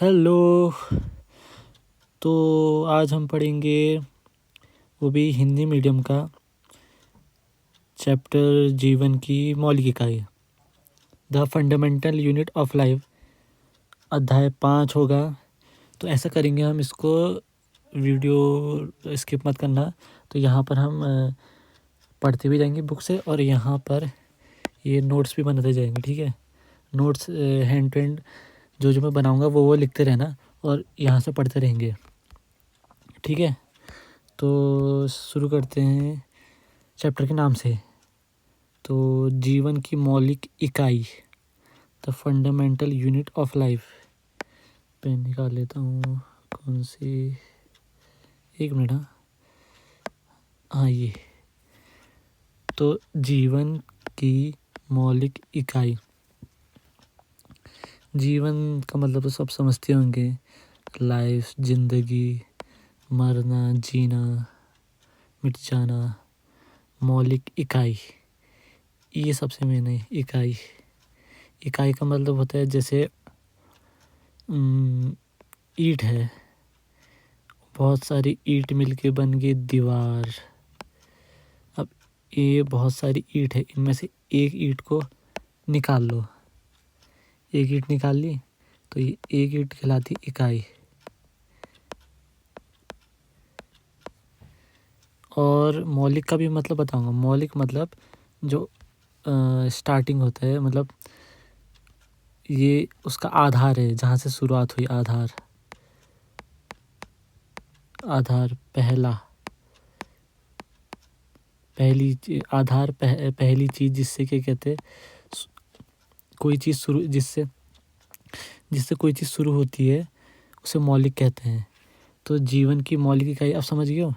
Hello. तो आज हम पढ़ेंगे वो भी हिंदी मीडियम का चैप्टर जीवन की मौलिक इकाई the fundamental unit of life. अध्याय 5 होगा। तो ऐसा करेंगे हम इसको, वीडियो स्किप मत करना। तो यहाँ पर हम पढ़ते भी जाएंगे बुक से और यहाँ पर ये नोट्स भी बनाते जाएंगे। ठीक है, नोट्स हैंड टू हैंड जो मैं बनाऊँगा वो लिखते रहना और यहाँ से पढ़ते रहेंगे। ठीक है, तो शुरू करते हैं चैप्टर के नाम से। तो जीवन की मौलिक इकाई the fundamental unit of life. Pen निकाल लेता हूँ, कौन सी, एक मिनट। हाँ ये। तो जीवन की मौलिक इकाई, जीवन का मतलब तो सब समझते होंगे। लाइफ, जिंदगी, मरना, जीना, मिट जाना। मौलिक इकाई ये सबसे मेन है। इकाई, इकाई का मतलब होता है जैसे ईंट है, बहुत सारी ईंट मिलके बन गई दीवार। अब ये बहुत सारी ईंट है, इनमें से एक ईंट को निकाल लो। एक ईंट निकाल ली तो ये एक ईंट कहलाती इकाई। और मौलिक का भी मतलब बताऊंगा। मौलिक मतलब जो स्टार्टिंग होता है, मतलब ये उसका आधार है, जहाँ से शुरुआत हुई। आधार, आधार पहला, आधार पहली चीज़ जिससे क्या कहते हैं, कोई चीज़ शुरू, जिससे कोई चीज़ शुरू होती है उसे मौलिक कहते हैं। तो जीवन की मौलिक इकाई आप समझ गए हो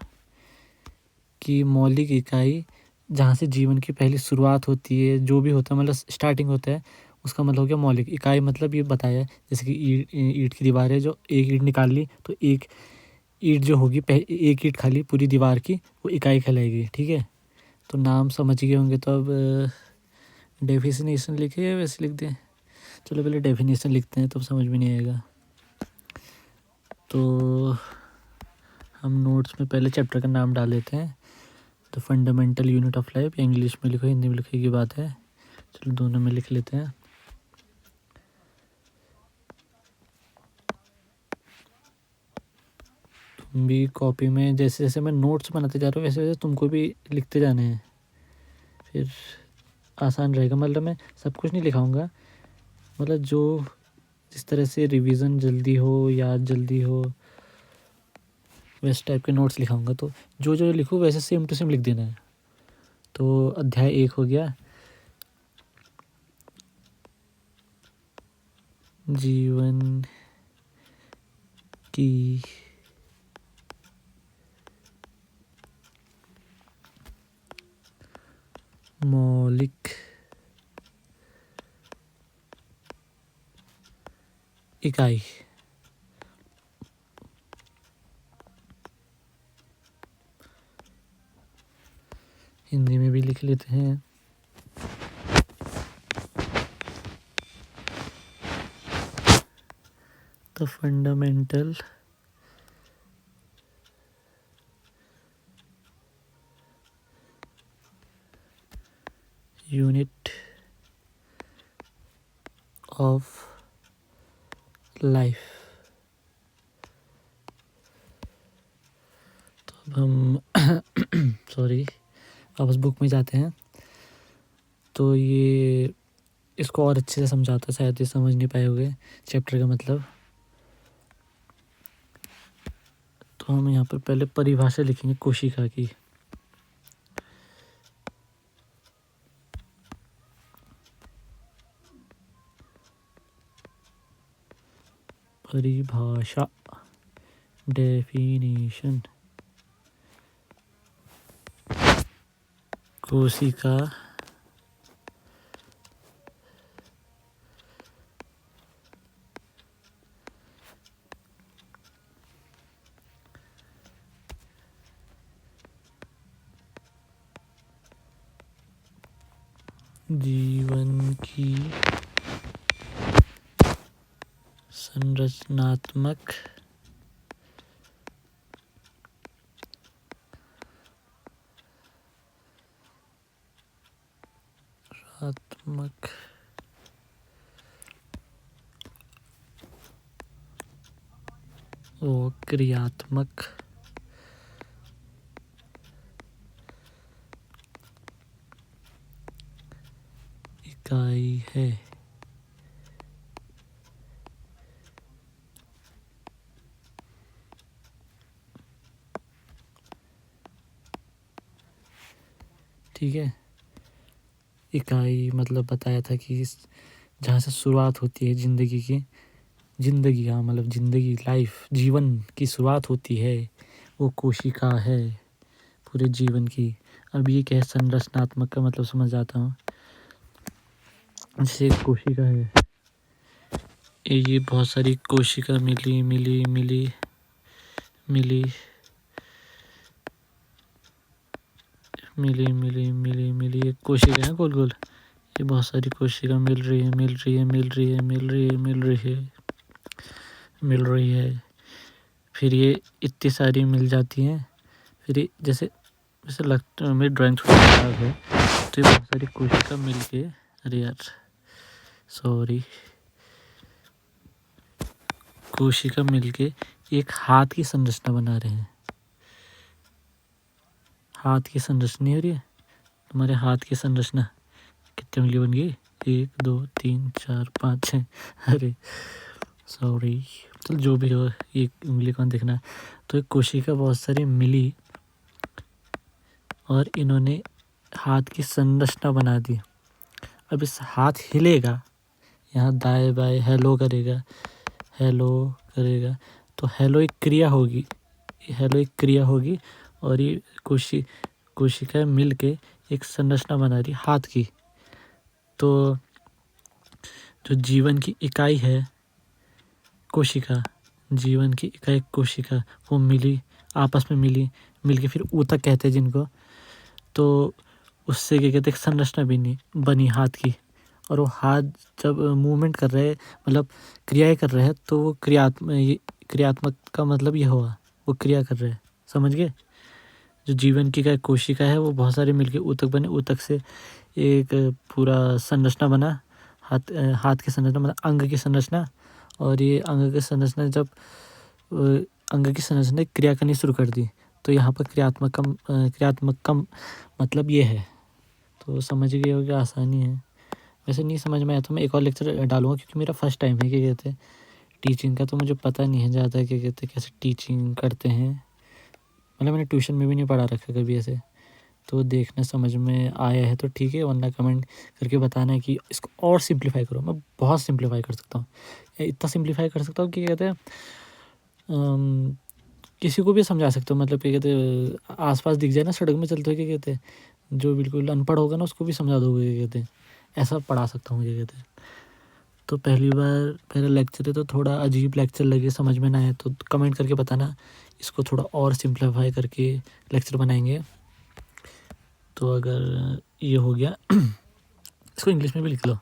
कि मौलिक इकाई जहाँ से जीवन की पहली शुरुआत होती है, जो भी होता है मतलब स्टार्टिंग होता है, उसका मतलब हो गया मौलिक इकाई। मतलब ये बताया है जैसे कि ईंट की दीवार है, जो एक ईंट निकाल ली तो एक ईंट जो होगी, एक ईंट खाली पूरी दीवार की, वो इकाई कहलाएगी। ठीक है, तो नाम समझ गए होंगे। तो अब डेफिनेशन लिखे या वैसे लिख दें? चलो पहले डेफिनेशन लिखते हैं, तब समझ में नहीं आएगा। तो हम नोट्स में पहले चैप्टर का नाम डाल देते हैं, the fundamental unit of life. English में लिखो, हिंदी में लिखने की बात है, चलो दोनों में लिख लेते हैं। तुम भी कॉपी में, जैसे जैसे मैं नोट्स बनाते जा रहा हूँ वैसे वैसे तुमको भी लिखते जाने हैं, फिर आसान रहेगा। मतलब मैं सब कुछ नहीं लिखाऊंगा, मतलब जो जिस तरह से रिवीजन जल्दी हो, याद जल्दी हो, वैसे टाइप के नोट्स लिखाऊंगा। तो जो जो लिखूँ वैसे सेम टू सेम लिख देना है। तो अध्याय 1 हो गया, जीवन की मौलिक इकाई। हिंदी में भी लिख लेते हैं। The fundamental unit of life. तो अब हम सॉरी, वापस बुक में जाते हैं। तो ये इसको और अच्छे से समझाता, शायद ये समझ नहीं पाए होंगे चैप्टर का मतलब। तो हम यहाँ पर पहले परिभाषा लिखेंगे कोशिका की। परिभाषा, डेफिनेशन। कोशिका जीवन की संरचनात्मक आत्मक वो क्रियात्मक इकाई है। ठीक है, इकाई मतलब बताया था कि जहाँ से शुरुआत होती है ज़िंदगी की, ज़िंदगी हाँ मतलब ज़िंदगी लाइफ जीवन की शुरुआत होती है वो कोशिका है पूरे जीवन की। अब ये क्या है, संरचनात्मक का मतलब समझ आता हूँ। जैसे एक कोशिका है, ये बहुत सारी कोशिका मिली मिली मिली मिली मिली मिली मिली मिली एक कोशिका है गोल गोल, ये बहुत सारी कोशिका मिल रही है मिल रही है मिल रही है मिल रही है मिल रही है मिल रही है, फिर ये इतनी सारी मिल जाती हैं। फिर ये जैसे जैसे लगता है मेरी ड्राइंग थोड़ी खराब है, तो ये बहुत सारी कोशिका मिल के, अरे यार सॉरी, कोशिका मिल के एक हाथ की संरचना बना रहे हैं। हाथ की संरचना हो रही है, तुम्हारे हाथ की संरचना कितनी उंगली बन गई, 1 2 3 4 5 6, अरे सॉरी, चल जो भी हो, एक उंगली कौन देखना है। तो एक कोशिका बहुत सारी मिली और इन्होंने हाथ की संरचना बना दी। अब इस हाथ हिलेगा, यहाँ दाएं बाएं हेलो करेगा, हेलो करेगा, तो हेलो एक क्रिया होगी, हेलो एक क्रिया होगी और ये कोशिका मिल के एक संरचना बना रही हाथ की। तो जो जीवन की इकाई है कोशिका, जीवन की इकाई कोशिका, वो मिली, आपस में मिली, मिल के फिर ऊतक कहते हैं जिनको। तो उससे क्या कहते हैं, संरचना बनी हाथ की। और वो हाथ जब मूवमेंट कर रहे, मतलब क्रियाएं कर रहे हैं, तो वो क्रियात्मक का मतलब ये हुआ, वो क्रिया कर रहे हैं, समझ गए। जो जीवन की का कोशिका है वो बहुत सारे मिलके ऊतक बने, ऊतक से एक पूरा संरचना बना, हाथ की संरचना मतलब अंग की संरचना। और ये अंग की संरचना जब अंग की संरचना ने क्रिया करनी शुरू कर दी, तो यहाँ पर क्रियात्मक का मतलब ये है। तो समझ गए होगा, आसानी है। वैसे नहीं समझ में आया तो मैं एक और लेक्चर डालूंगा, क्योंकि मेरा फर्स्ट टाइम है क्या कहते हैं टीचिंग का, तो मुझे पता नहीं है ज़्यादा क्या कहते हैं कैसे टीचिंग करते हैं। मतलब मैंने ट्यूशन में भी नहीं पढ़ा रखा कभी ऐसे, तो देखना समझ में आया है तो ठीक है, वरना कमेंट करके बताना है कि इसको और सिंप्लीफाई करो। मैं बहुत सिंप्लीफाई कर सकता हूँ, इतना सिंप्लीफाई कर सकता हूँ कि कहते हैं किसी को भी समझा सकते हो। मतलब क्या कहते हैं आसपास दिख जाए ना, सड़क में चलते हुए, क्या कहते हैं जो बिल्कुल अनपढ़ होगा ना उसको भी समझा दोगे, क्या कहते हैं ऐसा पढ़ा सकता हूँ, क्या कहते हैं। तो पहला लेक्चर है तो थोड़ा अजीब लेक्चर लगे, समझ में ना आए तो कमेंट करके बताना, इसको थोड़ा और सिंप्लीफाई करके लेक्चर बनाएंगे। तो अगर ये हो गया इसको इंग्लिश में भी लिख लो,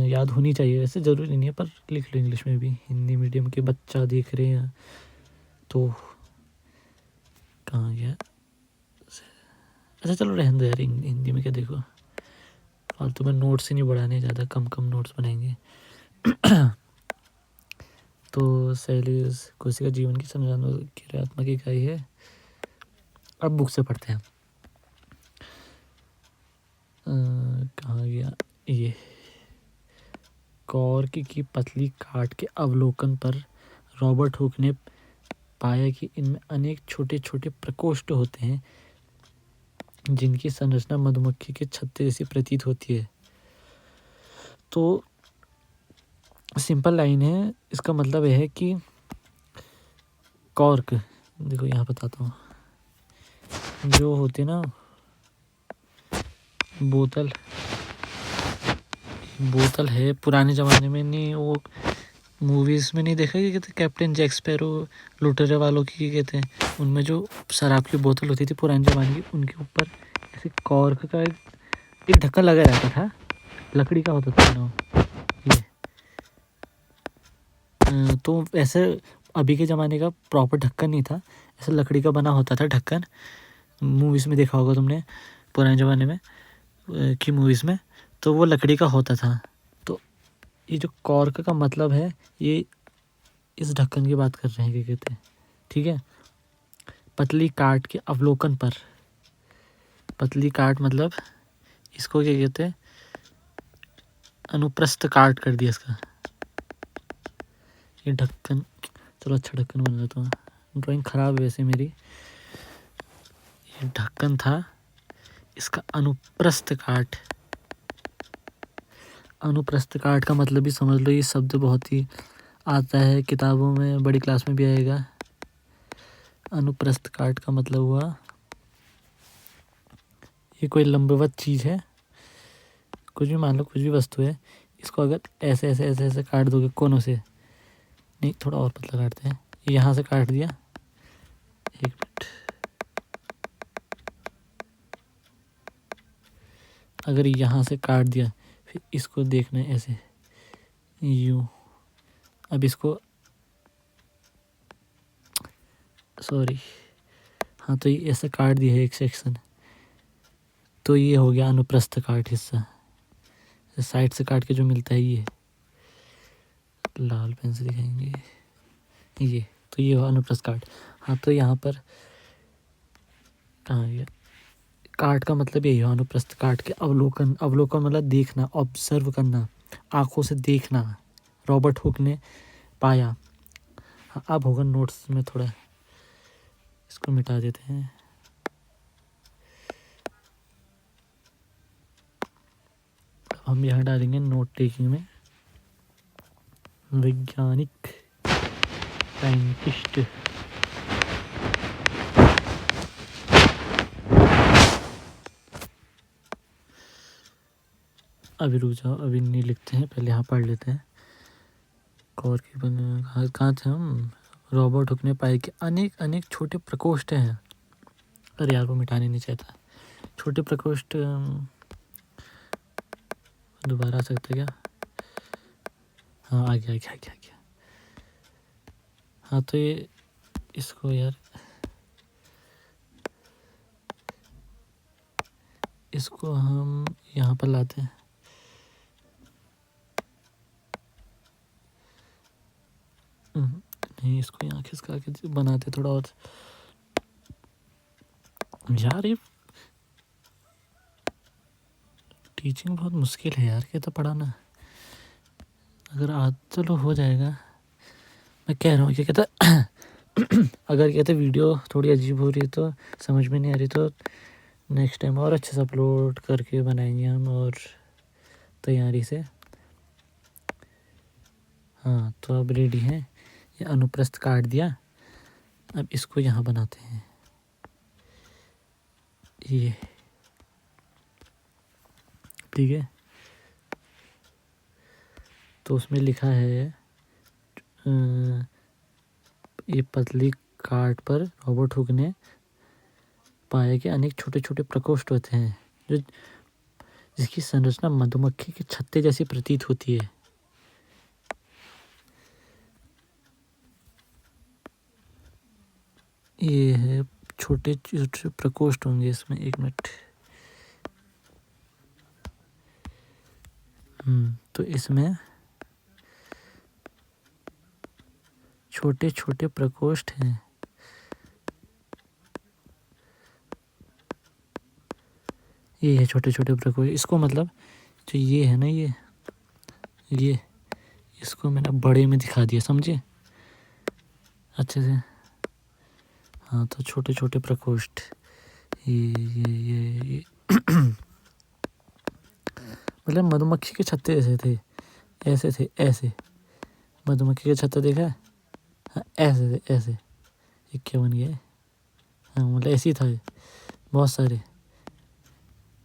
याद होनी चाहिए, वैसे ज़रूरी नहीं है पर लिख लो इंग्लिश में भी, हिंदी मीडियम के बच्चा देख रहे हैं तो। कहाँ गया, अच्छा चलो रहने दो यार, हिंदी में क्या देखो, फालतू में नोट्स ही नहीं बढ़ाने, ज़्यादा कम कम नोट्स बनाएंगे। तो सेल्यूलोज कोशिका जीवन की क्रियात्मक इकाई है। अब बुक से पढ़ते हैं, कहाँ गया ये, कॉर्क की पतली काट के अवलोकन पर रॉबर्ट हुक ने पाया कि इनमें अनेक छोटे छोटे प्रकोष्ठ होते हैं जिनकी संरचना मधुमक्खी के छत्ते जैसी प्रतीत होती है। तो सिंपल लाइन है, इसका मतलब यह है कि कॉर्क, देखो यहाँ बताता हूँ, जो होते ना बोतल है पुराने ज़माने में, नहीं वो मूवीज़ में नहीं देखा, क्या कहते हैं कैप्टन जैक स्पैरो लुटेरे वालों की, कहते हैं उनमें जो शराब की बोतल होती थी पुराने ज़माने की, उनके ऊपर ऐसे कॉर्क का एक ढक्कन लगा रहता था, लकड़ी का होता था ना ये, तो ऐसे अभी के ज़माने का प्रॉपर ढक्कन नहीं था, ऐसे लकड़ी का बना होता था ढक्कन। मूवीज़ में देखा होगा तुमने पुराने ज़माने में की मूवीज़ में, तो वो लकड़ी का होता था। तो ये जो कॉर्क का मतलब है, ये इस ढक्कन की बात कर रहे हैं, क्या कहते हैं, ठीक है। पतली काट के अवलोकन पर, पतली काट मतलब इसको क्या कहते हैं, अनुप्रस्थ काट कर दिया इसका, ये ढक्कन। चलो अच्छा ढक्कन बन जाता हूँ, ड्राइंग ख़राब है वैसे मेरी। ये ढक्कन था, इसका अनुप्रस्थ काट, अनुप्रस्थ काट का मतलब भी समझ लो, ये शब्द बहुत ही आता है किताबों में, बड़ी क्लास में भी आएगा। अनुप्रस्थ काट का मतलब हुआ ये कोई लंबवत चीज़ है, कुछ भी मान लो, कुछ भी वस्तु है, इसको अगर ऐसे ऐसे ऐसे ऐसे काट दोगे कोनों से, नहीं थोड़ा और पतला काटते हैं, यहाँ से काट दिया, एक मिनट, अगर यहाँ से काट दिया, फिर इसको देखना है ऐसे, यूँ, अब इसको, सॉरी, हाँ तो ये ऐसे काट दिया है एक सेक्शन, तो ये हो गया अनुप्रस्थ काट हिस्सा, साइड से काट के जो मिलता है ये, लाल पेन से दिखाएंगे ये, तो ये हुआ अनुप्रस्थ काट। हाँ तो यहाँ पर कहाँ गया, काट का मतलब यही हुआ अनुप्रस्थ काट के अवलोकन, अवलोकन मतलब देखना, ऑब्जर्व करना, आंखों से देखना, रॉबर्ट हुक ने पाया। हाँ अब होगा नोट्स में थोड़ा, इसको मिटा देते हैं। हम यहाँ डालेंगे नोट टेकिंग में, वैज्ञानिक, साइंटिस्ट, अभी रुक जाओ, अभी नहीं लिखते हैं, पहले यहाँ पढ़ लेते हैं। कौर की कहाँ थे हम, रॉबर्ट हुक ने पाया कि अनेक अनेक छोटे प्रकोष्ठ हैं। अरे यार वो मिटाने नहीं चाहता, छोटे प्रकोष्ठ दोबारा आ सकते क्या, हाँ आ गया आ गया आ गया आ गया। हाँ तो ये इसको यार, इसको हम यहाँ पर लाते हैं, नहीं इसको यहाँ खिसका के बनाते थोड़ा और। यार ये टीचिंग बहुत मुश्किल है यार, कहता पढ़ाना, अगर आज चलो हो जाएगा, मैं कह रहा हूँ, क्या कहता अगर कहते वीडियो थोड़ी अजीब हो रही है तो, समझ में नहीं आ रही तो नेक्स्ट टाइम और अच्छे से अपलोड करके बनाएंगे हम, और तैयारी से। हाँ तो अब रेडी है, ये अनुप्रस्थ काट दिया, अब इसको यहाँ बनाते हैं, ये ठीक है। तो उसमें लिखा है ये पतली काट पर रॉबर्ट हुक ने पाया कि अनेक छोटे छोटे प्रकोष्ठ होते हैं, जो जिसकी संरचना मधुमक्खी के छत्ते जैसी प्रतीत होती है। ये है छोटे छोटे प्रकोष्ठ होंगे इसमें, एक मिनट, तो इसमें छोटे छोटे प्रकोष्ठ हैं, ये है छोटे छोटे प्रकोष्ठ, इसको मतलब जो ये है ना, ये इसको मैंने बड़े में दिखा दिया, समझे अच्छे से। हाँ तो छोटे छोटे प्रकोष्ठ, ये मतलब मधुमक्खी के छत्ते जैसे थे, ऐसे थे, ऐसे मधुमक्खी के छत्ते देखा है, हाँ ऐसे थे ऐसे, ये क्या बन गया है, हाँ मतलब ऐसे ही था ये, बहुत सारे।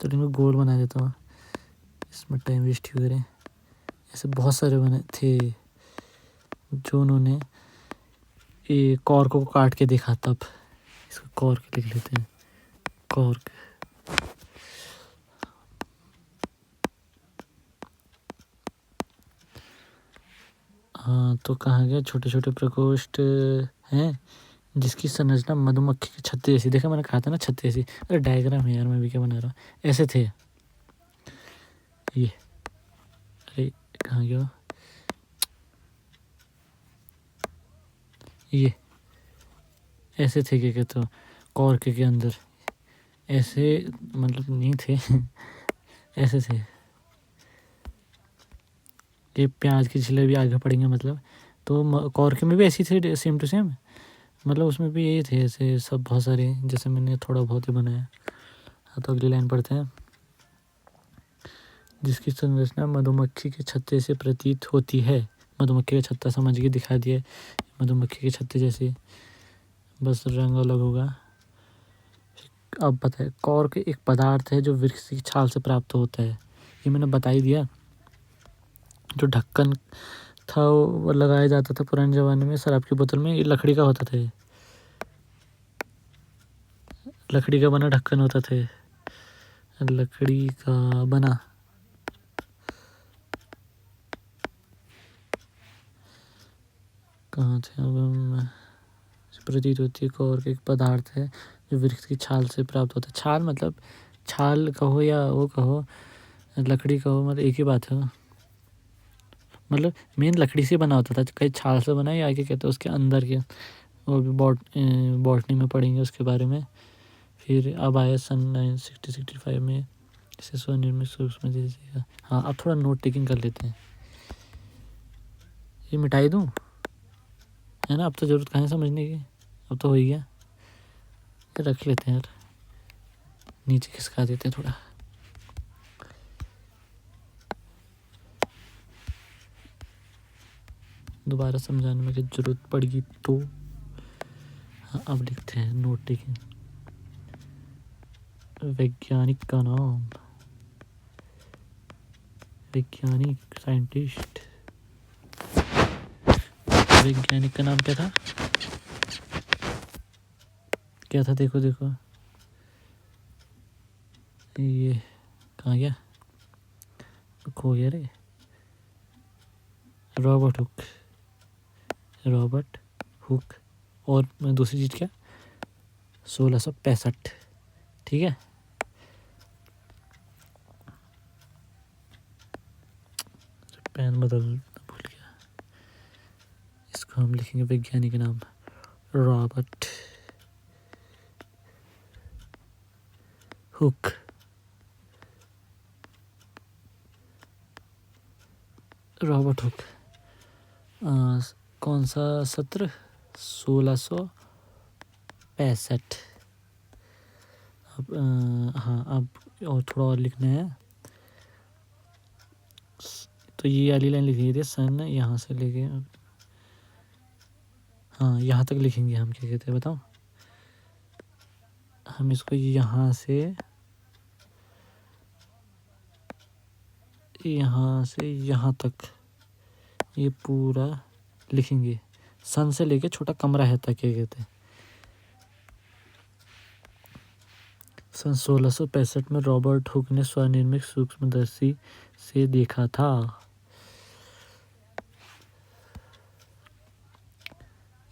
तो इनको गोल बना देता हूँ, इसमें टाइम वेस्ट क्यों करें, ऐसे बहुत सारे बने थे जो उन्होंने ये कॉर्क को काट के देखा, तब इसको कॉर्क लिख लेते हैं, कॉर्क। हाँ, तो कहा गया छोटे छोटे प्रकोष्ठ हैं जिसकी संरचना मधुमक्खी के छत्ते जैसी। देखा, मैंने कहा था ना छत्ते जैसी। अरे डायग्राम है यार, मैं भी क्या बना रहा हूँ। ऐसे थे ये। अरे कहाँ गया ये। ऐसे थे, क्या कहते हो, कॉर्क के अंदर ऐसे, मतलब नहीं थे ऐसे थे। ये प्याज की छिले भी आगे पड़ेंगे मतलब। तो कॉर्क में भी ऐसी थे, सेम टू सेम। मतलब उसमें भी यही थे ऐसे सब, बहुत सारे, जैसे मैंने थोड़ा बहुत ही बनाया। हाँ, तो अगली लाइन पढ़ते हैं। जिसकी संरचना मधुमक्खी के छत्ते से प्रतीत होती है। मधुमक्खी का छत्ता समझ के दिखा दिया, मधुमक्खी के छत्ते जैसे, बस रंग अलग होगा। अब बताए, कॉर्क एक पदार्थ है जो वृक्ष की छाल से प्राप्त होता है। ये मैंने बता ही दिया। जो ढक्कन था वो लगाया जाता था पुराने ज़माने में शराब की बोतल में, ये लकड़ी का होता था। ये लकड़ी का बना ढक्कन होता था, लकड़ी का बना। कहाँ थे अब हम। प्रतीत होती है, कॉर्क एक पदार्थ है जो वृक्ष की छाल से प्राप्त होता है। छाल मतलब छाल कहो या वो कहो, लकड़ी कहो, मतलब एक ही बात है। मतलब मेन लकड़ी से बना होता था, कहीं छाल से बना या क्या कहते हैं उसके अंदर के, वो भी बॉटनी में पढ़ेंगे उसके बारे में। फिर अब आया सन 1965 में इसे स्वनिर्मित सूक्ष्म जैसे। हाँ, अब थोड़ा नोट टेकिंग कर लेते हैं। ये मिटाई दूँ, है ना, अब तो ज़रूरत कहाँ है समझने की, अब तो हो ही गया। ये रख लेते हैं यार, नीचे खिसका देते हैं थोड़ा। दोबारा समझाने में जरूरत पड़ेगी तो। हाँ, अब लिखते हैं नोट टेकिंग। वैज्ञानिक का नाम, वैज्ञानिक साइंटिस्ट। वैज्ञानिक का नाम क्या था, क्या था, देखो देखो, ये कहाँ गया, खो गया रे। Robert Hooke, Robert Hooke. और दूसरी चीज़ क्या, 1665। ठीक है, पेन बदल भूल गया। इसको हम लिखेंगे वैज्ञानिक नाम रॉबर्ट हुक। Robert Hooke. कौन सा सत्र, 1665। अब हाँ, अब और थोड़ा और लिखना है। तो ये वाली लाइन लिखी थी, सन यहाँ से लेके, हाँ यहाँ तक लिखेंगे हम। क्या कहते हैं बताओ, हम इसको यहाँ से यहाँ तक ये पूरा लिखेंगे। सन से लेके छोटा कमरा है तक, क्या कहते हैं। सन 1665 में रॉबर्ट हुक ने स्वनिर्मित सूक्ष्मदर्शी से देखा था।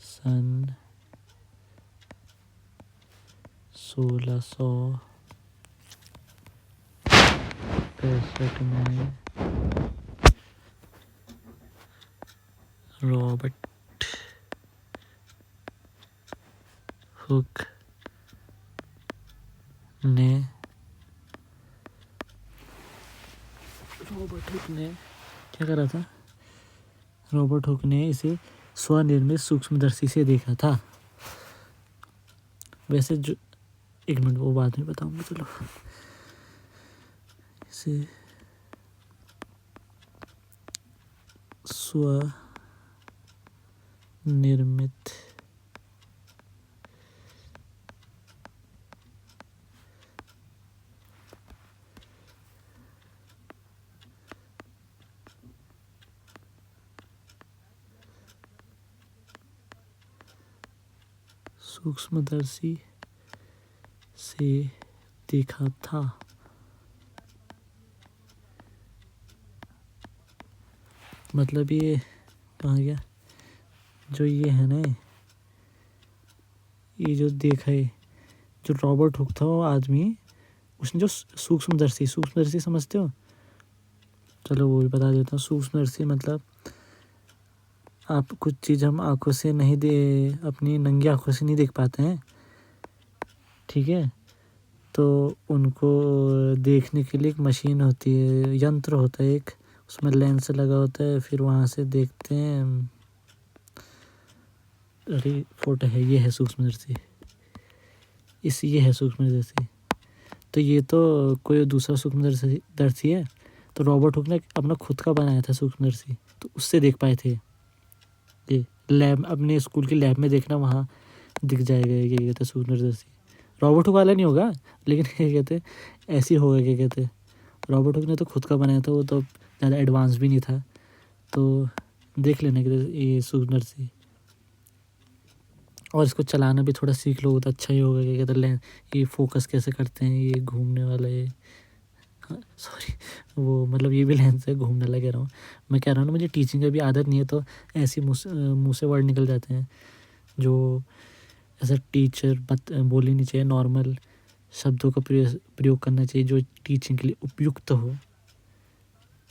सन 1665 में रॉबर्ट हुक ने क्या करा था, रॉबर्ट हुक ने इसे स्वनिर्मित सूक्ष्मदर्शी से देखा था। वैसे जो, एक मिनट, वो बाद में बताऊंगा, चलो। इसे स्वनिर्मित सूक्ष्मदर्शी से देखा था। मतलब ये कहाँ गया? जो ये है ना, ये जो देखा है, जो रॉबर्ट हुक था वो आदमी, उसने जो सूक्ष्मदर्शी समझते हो? चलो वो भी बता देता हूँ। सूक्ष्मदर्शी मतलब आप कुछ चीज़ हम आँखों से नहीं अपनी नंगी आँखों से नहीं देख पाते हैं, ठीक है? तो उनको देखने के लिए एक मशीन होती है, यंत्र होता है एक, उसमें लेंस लगा होता है, फिर वहाँ से देखते हैं। अरे फोटो है, ये है सूक्ष्मदर्शी, ये है सूक्ष्मदर्शी। तो ये तो कोई दूसरा सूक्ष्मदर्शी है। तो रॉबर्ट हुक ने अपना खुद का बनाया था सूक्ष्मदर्शी, तो उससे देख पाए थे। ये लैब, अपने स्कूल की लैब में देखना, वहाँ दिख जाएगा ये कहते सूक्ष्मदर्शी। रॉबर्ट हुक वाला नहीं होगा, लेकिन ये कहते ऐसे ही होगा। क्या कहते, रॉबर्ट हुक ने तो खुद का बनाया था, वो तो ज़्यादा एडवांस भी नहीं था। तो देख लेना कि ये सूक्ष्मदर्शी, और इसको चलाना भी थोड़ा सीख लो तो अच्छा ही होगा। क्या कहते लेंस, ये फोकस कैसे करते हैं, ये घूमने वाला, ये सॉरी वो मतलब ये भी लेंस है, घूमने लगे रहा हूँ। मैं कह रहा हूँ ना, मुझे टीचिंग का भी आदत नहीं है, तो ऐसे मुँह से वर्ड निकल जाते हैं जो ऐसा टीचर बोल ही नहीं चाहिए। नॉर्मल शब्दों का प्रयोग करना चाहिए जो टीचिंग के लिए उपयुक्त हो।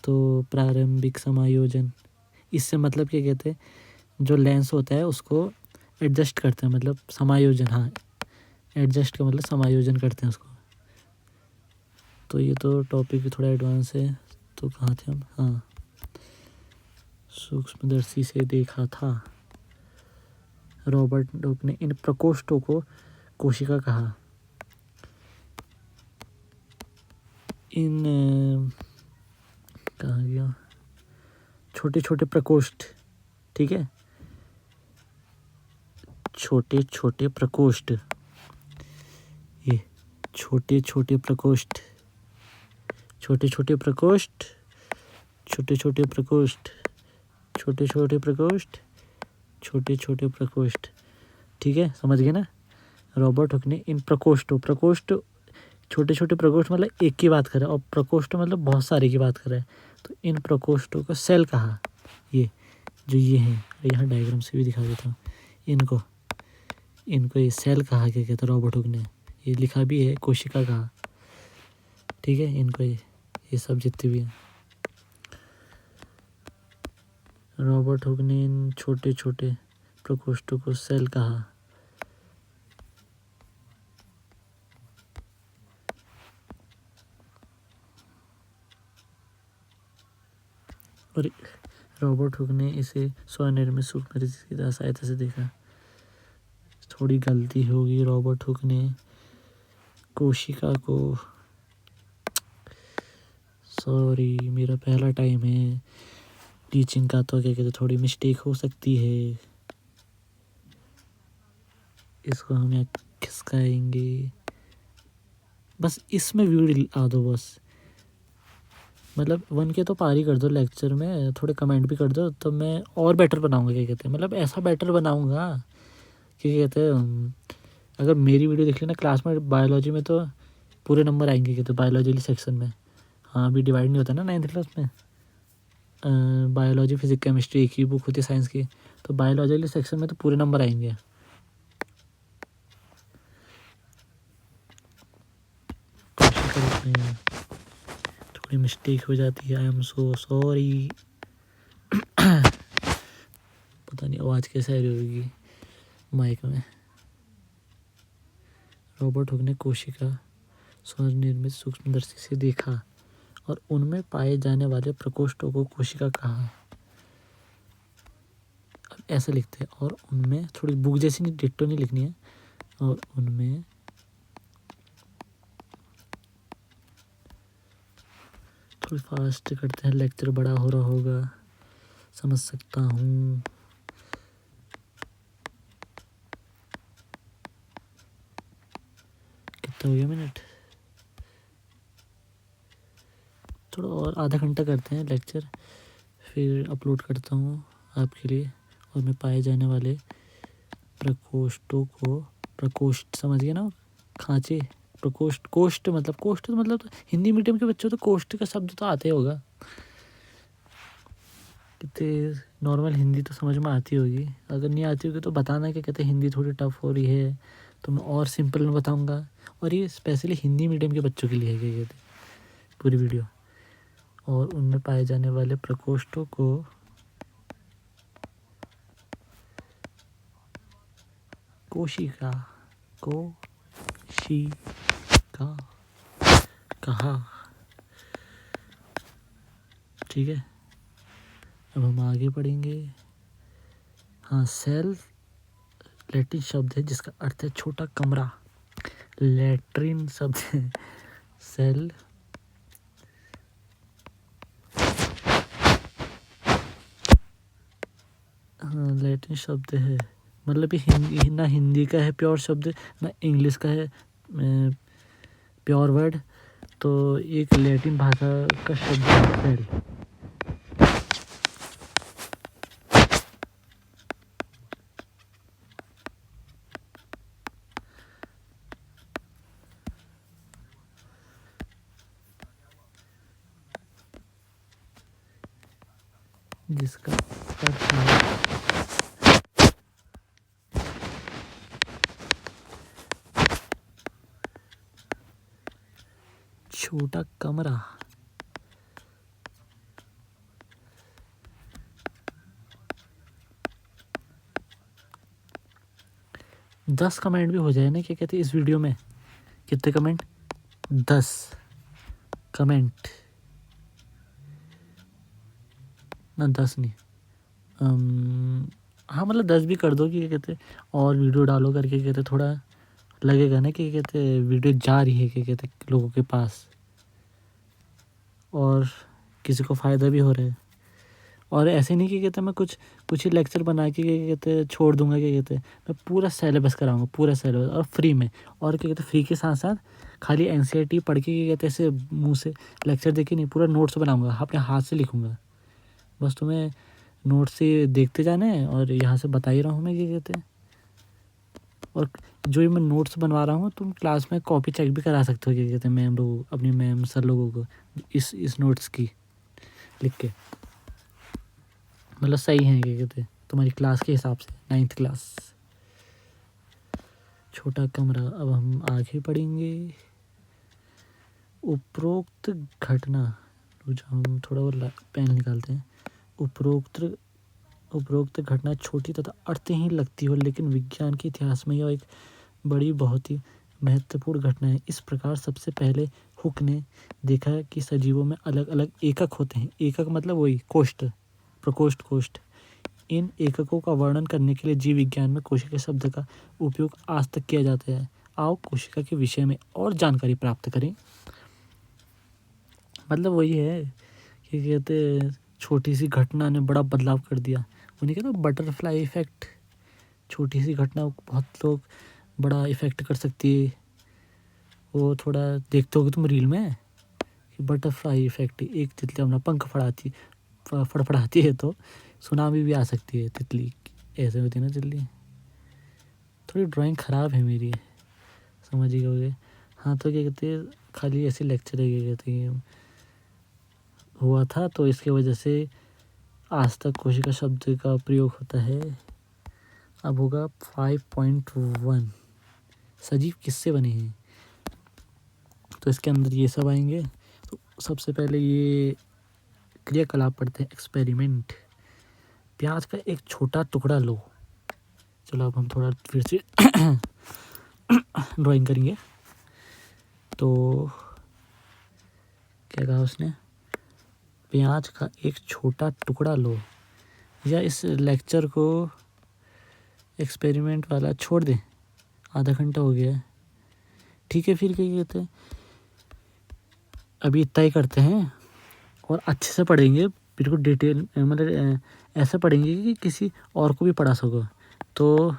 तो प्रारंभिक समायोजन, इससे मतलब क्या कहते हैं, जो लेंस होता है उसको एडजस्ट करते हैं, मतलब समायोजन। हाँ, एडजस्ट का मतलब समायोजन करते हैं उसको। तो ये तो टॉपिक भी थोड़ा एडवांस है। तो कहाँ थे हम? हाँ, सूक्ष्मदर्शी से देखा था। रॉबर्ट हुक ने इन प्रकोष्ठों को कोशिका कहा। इन कहाँ गया, छोटे छोटे प्रकोष्ठ, ठीक है, छोटे छोटे प्रकोष्ठ, ये छोटे छोटे प्रकोष्ठ, छोटे छोटे प्रकोष्ठ, छोटे छोटे प्रकोष्ठ, छोटे छोटे प्रकोष्ठ, छोटे छोटे प्रकोष्ठ, ठीक है, समझ गए ना? रॉबर्ट हुक ने इन प्रकोष्ठ छोटे छोटे प्रकोष्ठ मतलब एक की बात करें, और प्रकोष्ठ मतलब बहुत सारे की बात करें। तो इन प्रकोष्ठों को सेल कहा। ये जो ये हैं, यहाँ डायग्राम से भी दिखा देता हूँ। इनको ये सेल कहा। क्या कहते हैं रॉबर्ट हुक ने, ये लिखा भी है, कोशिका कहा, ठीक है। इनको ये सब जितने भी हैं, रॉबर्ट हुक ने इन छोटे छोटे प्रकोष्ठों को सेल कहा। और रॉबर्ट हुक ने इसे स्वनिर्मित सूक्ष्मदर्शी की सहायता से देखा। थोड़ी गलती होगी, रॉबर्ट हुक ने कोशिका को, सॉरी मेरा पहला टाइम है टीचिंग का, तो क्या कहते थोड़ी मिस्टेक हो सकती है। इसको हम यहाँ खिसकाएंगे, बस इसमें व्यू आ दो बस, मतलब 1 के तो पार ही कर दो लेक्चर में, थोड़े कमेंट भी कर दो तो मैं और बेटर बनाऊंगा। क्या कहते हैं, मतलब ऐसा बेटर बनाऊंगा क्या कहते हैं, अगर मेरी वीडियो देख लेना क्लास में बायोलॉजी में तो पूरे नंबर आएंगे। कहते बायोलॉजी सेक्शन में, हाँ अभी डिवाइड नहीं होता ना 9th क्लास में, बायोलॉजी फिजिक्स केमिस्ट्री एक ही बुक होती है साइंस की, तो बायोलॉजी सेक्शन में तो पूरे नंबर आएंगे। थोड़ी मिस्टेक हो जाती है, आई एम सो सॉरी। पता नहीं आवाज़ कैसे आ रही होगी माइक में। रॉबर्ट हुक ने कोशिका स्वनिर्मित सूक्ष्मदर्शी से देखा और उनमें पाए जाने वाले प्रकोष्ठों को कोशिका कहा। अब ऐसे लिखते हैं, और उनमें, थोड़ी बुक जैसी नहीं, डिट्टो नहीं लिखनी है, और उनमें थोड़ी फास्ट करते हैं, लेक्चर बड़ा हो रहा होगा, समझ सकता हूँ। कितना हो गया मिनट? थोड़ा और आधा घंटा करते हैं लेक्चर, फिर अपलोड करता हूँ आपके लिए। और में पाए जाने वाले प्रकोष्ठों को, प्रकोष्ठ समझ गए ना, खांचे, प्रकोष्ठ, कोष्ठ मतलब, कोष्ठ तो मतलब तो हिंदी मीडियम के बच्चों तो कोष्ठ का शब्द तो आते होगा, कहते नॉर्मल हिंदी तो समझ में आती होगी, अगर नहीं आती होगी तो बताना क्या कहते हिंदी थोड़ी टफ हो रही है तो मैं और सिंपल में बताऊंगा। और ये स्पेशली हिंदी मीडियम के बच्चों के लिए है क्या कहते पूरी वीडियो। और उनमें पाए जाने वाले प्रकोष्ठों को कोशिका कोशिका कहा। ठीक है, अब हम आगे पढ़ेंगे। हाँ, सेल लैटिन शब्द है जिसका अर्थ है छोटा कमरा। लैट्रिन शब्द है सेल हाँ लैटिन शब्द है, मतलब ये हिंदी ना हिंदी का है प्योर शब्द ना इंग्लिश का है प्योर वर्ड, तो एक लैटिन भाषा का शब्द है सेल। जिसका अर्थ है छोटा कमरा। दस कमेंट भी हो जाए ना क्या कहते हैं इस वीडियो में। कितने कमेंट? 10 कमेंट ना 10 नहीं हाँ मतलब 10 भी कर दो कि क्या कहते हैं और वीडियो डालो करके कहते थोड़ा लगेगा ना कि कहते वीडियो जा रही है क्या कहते लोगों के पास और किसी को फ़ायदा भी हो रहा है। और ऐसे नहीं कि कहते मैं कुछ ही लेक्चर बना के क्या कहते छोड़ दूंगा क्या कहते मैं पूरा सिलेबस कराऊंगा पूरा सिलेबस और फ्री में। और क्या कहते फ्री के साथ साथ खाली एनसीईआरटी पढ़ के क्या कहते ऐसे मुंह से लेक्चर देख के नहीं, पूरा नोट्स बनाऊंगा अपने हाथ से लिखूंगा। बस तुम्हें नोट्स से देखते जाना है और यहाँ से बता ही रहा हूँ मैं क्या कहते हैं। और जो ये मैं नोट्स बनवा रहा हूँ तुम क्लास में कॉपी चेक भी करा सकते हो क्या कहते हैं मैम लोगों अपनी मैम सर लोगों को इस नोट्स की लिख के, मतलब सही है क्या कहते हैं तुम्हारी क्लास के हिसाब से 9th क्लास। छोटा कमरा। अब हम आगे पढ़ेंगे। उपरोक्त घटना, हम थोड़ा और पेन निकालते हैं। उपरोक्त घटना छोटी तथा अर्थहीन लगती हो लेकिन विज्ञान के इतिहास में यह एक बड़ी बहुत ही महत्वपूर्ण घटना है। इस प्रकार सबसे पहले हुक ने देखा कि सजीवों में अलग अलग एकक होते हैं। एकक मतलब वही कोष्ठ प्रकोष्ठ। इन एककों का वर्णन करने के लिए जीव विज्ञान में कोशिका शब्द का उपयोग आज तक किया जाता है। आओ कोशिका के विषय में और जानकारी प्राप्त करें। मतलब वही है कि कहते छोटी सी घटना ने बड़ा बदलाव कर दिया। उन्हें कहते बटरफ्लाई इफेक्ट। छोटी सी घटना बहुत लोग बड़ा इफेक्ट कर सकती है। वो थोड़ा देखते होगे तुम रील में कि बटरफ्लाई इफेक्ट, एक तितली अपना पंख फड़फड़ाती है तो सुनामी भी आ सकती है तितली, ऐसे होती है ना तितली। थोड़ी ड्राइंग ख़राब है मेरी, समझ ही गए। हाँ तो क्या कहते हैं खाली ऐसे लेक्चर है क्या कहते हैं हुआ था तो इसके वजह से आज तक कोशिका शब्द का प्रयोग होता है। अब होगा 5.1 सजीव किससे बने हैं, तो इसके अंदर ये सब आएंगे। तो सबसे पहले ये क्रियाकलाप पढ़ते हैं। एक्सपेरिमेंट। प्याज का एक छोटा टुकड़ा लो। चलो अब हम थोड़ा फिर से ड्राइंग करेंगे। तो क्या कहा उसने, प्याज का एक छोटा टुकड़ा लो। या इस लेक्चर को एक्सपेरिमेंट वाला छोड़ दें, आधा घंटा हो गया है। ठीक है फिर क्या कहते हैं अभी इतना ही करते हैं और अच्छे से पढ़ेंगे बिल्कुल डिटेल, मतलब ऐसा पढ़ेंगे कि किसी और को भी पढ़ा सको। तो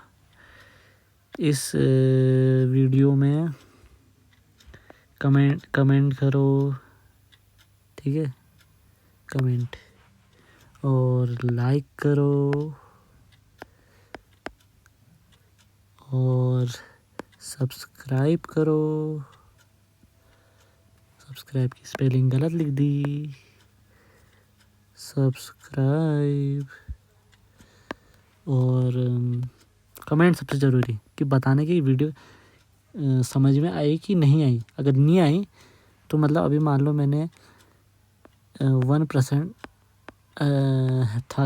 इस वीडियो में कमेंट करो, ठीक है, कमेंट और लाइक करो और सब्सक्राइब करो। सब्सक्राइब की स्पेलिंग गलत लिख दी, सब्सक्राइब और कमेंट सबसे ज़रूरी कि बताने की वीडियो समझ में आई कि नहीं आई। अगर नहीं आई तो मतलब अभी मान लो मैंने 1% था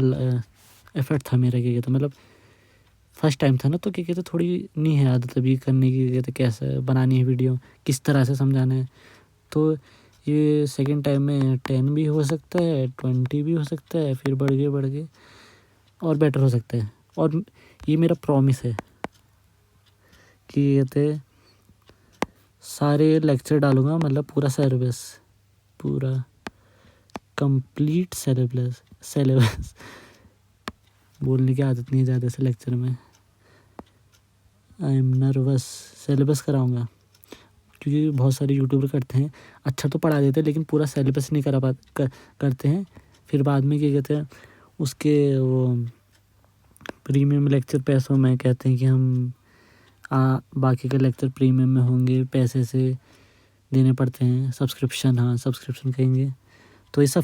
एफर्ट था मेरा, क्या कहते मतलब फर्स्ट टाइम था ना, तो क्या कहते थोड़ी नहीं है आदत अभी करने की, कहते कैसे बनानी है वीडियो, किस तरह से समझाना है। तो ये सेकंड टाइम में 10 भी हो सकता है, 20 भी हो सकता है, फिर बढ़ के और बेटर हो सकता है। और ये मेरा प्रॉमिस है कि कहते सारे लेक्चर डालूँगा, मतलब पूरा सिलेबस, पूरा कंप्लीट सिलेबस बोलने की आदत नहीं है ज़्यादा से लेक्चर में, आई एम नर्वस। सिलेबस कराऊँगा क्योंकि बहुत सारे यूट्यूबर करते हैं, अच्छा तो पढ़ा देते हैं लेकिन पूरा सिलेबस नहीं करते हैं। फिर बाद में क्या कहते हैं उसके वो प्रीमियम लेक्चर पैसों में कहते हैं कि हम बाकी के लेक्चर प्रीमियम में होंगे, पैसे से देने पड़ते हैं, सब्सक्रिप्शन, हाँ सब्सक्रिप्शन कहेंगे। तो ये सब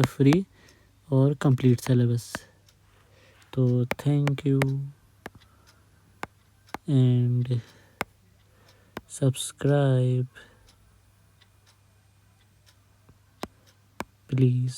फ्री और कंप्लीट सिलेबस। तो thank you and subscribe please.